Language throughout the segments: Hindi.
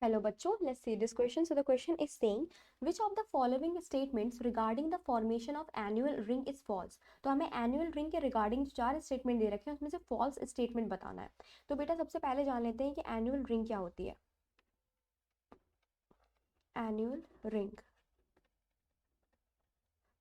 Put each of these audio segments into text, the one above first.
Hello bachcho, let's see this question. So the question is saying which of the following statements regarding the formation of annual ring is false. तो हमें annual ring के regarding जो 4 statement दे रखे हैं उसमें से false statement बताना है. तो बेटा सबसे पहले जान लेते हैं कि annual ring क्या होती है. annual ring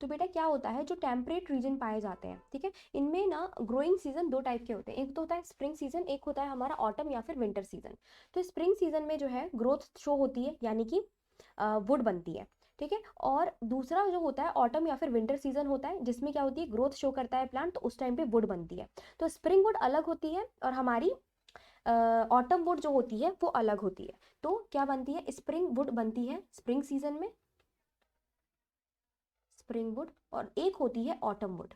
तो बेटा क्या होता है, जो टेम्परेट रीजन पाए जाते हैं, ठीक है, इनमें ना ग्रोइंग सीजन दो टाइप के होते हैं. एक तो होता है स्प्रिंग सीजन, एक होता है हमारा ऑटम या फिर विंटर सीजन. तो स्प्रिंग सीजन में जो है ग्रोथ शो होती है, यानी कि वुड बनती है, ठीक है. और दूसरा जो होता है ऑटम या फिर विंटर सीजन होता है, जिसमें क्या होती है, ग्रोथ शो करता है प्लांट, तो उस टाइम पे वुड बनती है. तो स्प्रिंग वुड अलग होती है और हमारी ऑटम वुड जो होती है वो अलग होती है. तो क्या बनती है, स्प्रिंग वुड बनती है स्प्रिंग सीजन में, स्प्रिंग वुड, और एक होती है ऑटम वुड,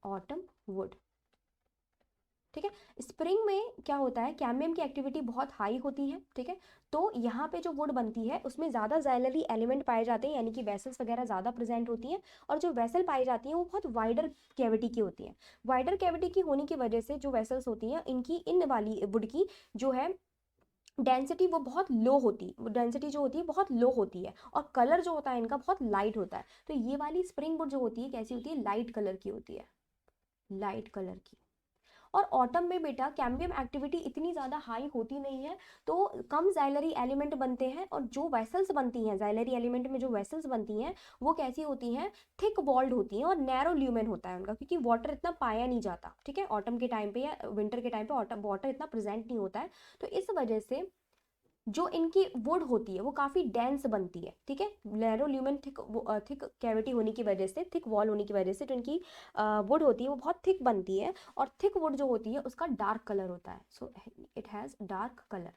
ऑटम वुड, ठीक है. स्प्रिंग में क्या होता है, कैम्बियम की एक्टिविटी बहुत हाई होती है, ठीक है. तो यहाँ पे जो वुड बनती है उसमें ज़्यादा ज़ाइलरी एलिमेंट पाए जाते हैं, यानी कि वेसल्स वगैरह ज़्यादा प्रेजेंट होती हैं. और जो वेसल पाई जाती हैं वो बहुत वाइडर कैविटी की होती हैं. वाइडर कैविटी की होने की वजह से जो वेसल्स होती हैं इनकी, इन वाली वुड की जो है डेंसिटी वो बहुत लो होती, डेंसिटी जो होती है बहुत लो होती है, और कलर जो होता है इनका बहुत लाइट होता है. तो ये वाली स्प्रिंग वुड जो होती है कैसी होती है, लाइट कलर की होती है, लाइट कलर की. और ऑटम में बेटा कैम्बियम एक्टिविटी इतनी ज़्यादा हाई होती नहीं है, तो कम जाइलरी एलिमेंट बनते हैं, और जो वेसल्स बनती हैं जाइलरी एलिमेंट में जो वेसल्स बनती हैं वो कैसी होती हैं, थिक वॉल्ड होती हैं, और नैरो ल्यूमेन होता है उनका, क्योंकि वाटर इतना पाया नहीं जाता, ठीक है. ऑटम के टाइम पे या विंटर के टाइम पे वाटर इतना प्रेजेंट नहीं होता है, तो इस वजह से जो इनकी वुड होती है वो काफ़ी डेंस बनती है, ठीक है. नैरो ल्यूमेन थिक कैविटी होने की वजह से, थिक वॉल होने की वजह से जो इनकी वुड होती है वो बहुत थिक बनती है, और थिक वुड जो होती है उसका डार्क कलर होता है. So it has dark colour,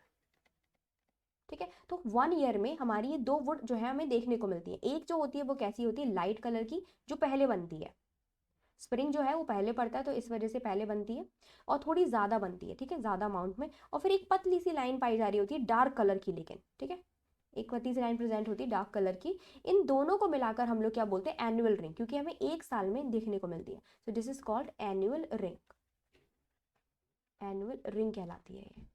ठीक है. तो 1 ईयर में हमारी ये दो वुड जो है हमें देखने को मिलती है. एक जो होती है वो कैसी होती है, लाइट कलर की, जो पहले बनती है. स्प्रिंग जो है वो पहले पड़ता है तो इस वजह से पहले बनती है, और थोड़ी ज़्यादा बनती है, ठीक है, ज़्यादा अमाउंट में. और फिर एक पतली सी लाइन पाई जा रही होती है डार्क कलर की, लेकिन ठीक है, एक पतली सी लाइन प्रेजेंट होती है डार्क कलर की. इन दोनों को मिलाकर हम लोग क्या बोलते हैं, एनुअल रिंग, क्योंकि हमें एक साल में देखने को मिलती है. So this is called annual ring, annual ring कहलाती है ये,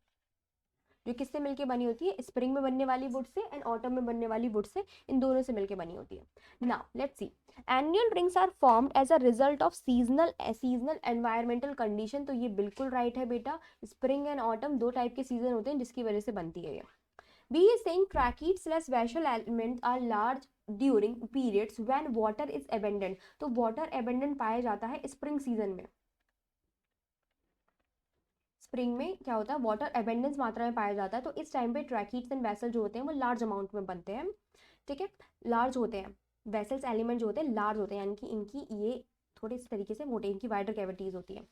जो किससे मिलके बनी होती है, स्प्रिंग में बनने वाली वुड से एंड ऑटम में बनने वाली वुड से, इन दोनों से मिलके बनी होती है. Now let's see, annual rings are formed as a result of seasonal environmental condition. तो ये बिल्कुल राइट है बेटा, स्प्रिंग एंड ऑटम दो टाइप के सीजन होते हैं जिसकी वजह से बनती है ये. B is saying tracheids vessel elements are large during periods when water is abundant. तो वाटर अबंडेंट पाया जाता है स्प्रिंग सीजन में. स्प्रिंग में क्या होता है, वाटर अबेंडेंस मात्रा में पाया जाता है, तो इस टाइम पे ट्रैकीड्स एंड वेसल जो होते हैं वो लार्ज अमाउंट में बनते हैं, ठीक है, लार्ज होते हैं. वेसल्स एलिमेंट जो होते हैं लार्ज होते हैं, यानी कि इनकी ये थोड़े इस तरीके से मोटे, इनकी वाइडर कैविटीज होती है.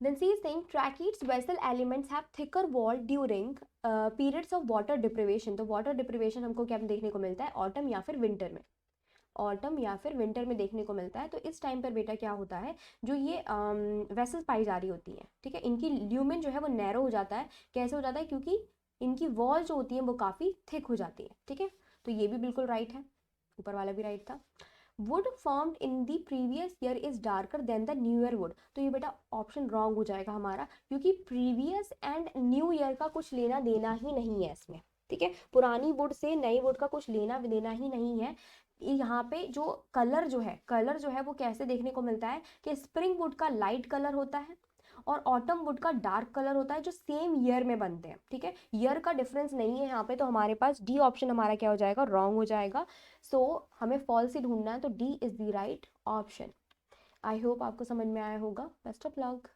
Then she is saying trachytes vessel elements have thicker wall during periods of water deprivation. तो water deprivation हमको क्या देखने को मिलता है, ऑटम या फिर विंटर में, ऑटम या फिर विंटर में देखने को मिलता है. तो इस टाइम पर बेटा क्या होता है, जो ये वेसल्स पाई जा रही होती है, ठीक है, इनकी ल्यूमेन जो है वो नैरो हो जाता है. कैसे हो जाता है, क्योंकि इनकी वॉल जो होती है वो काफ़ी थिक हो जाती है, ठीक है. तो ये भी बिल्कुल राइट है, ऊपर वाला भी राइट था. Would formed in the previous year is darker then the new year would. तो ये बेटा ऑप्शन रॉन्ग हो जाएगा हमारा, क्योंकि प्रीवियस एंड न्यू ईयर का कुछ लेना देना ही नहीं है इसमें, ठीक है. पुरानी वुड से नई वुड का कुछ लेना देना ही नहीं है. यहाँ पे जो कलर जो है वो कैसे देखने को मिलता है कि स्प्रिंग वुड का लाइट कलर होता है और ऑटम वुड का डार्क कलर होता है, जो सेम ईयर में बनते हैं, ठीक है. ईयर का डिफरेंस नहीं है यहाँ पे, तो हमारे पास डी ऑप्शन हमारा क्या हो जाएगा, रॉन्ग हो जाएगा. सो हमें फॉल्स ही ढूंढना है, तो D is the right option. I hope आपको समझ में आया होगा. Best of luck.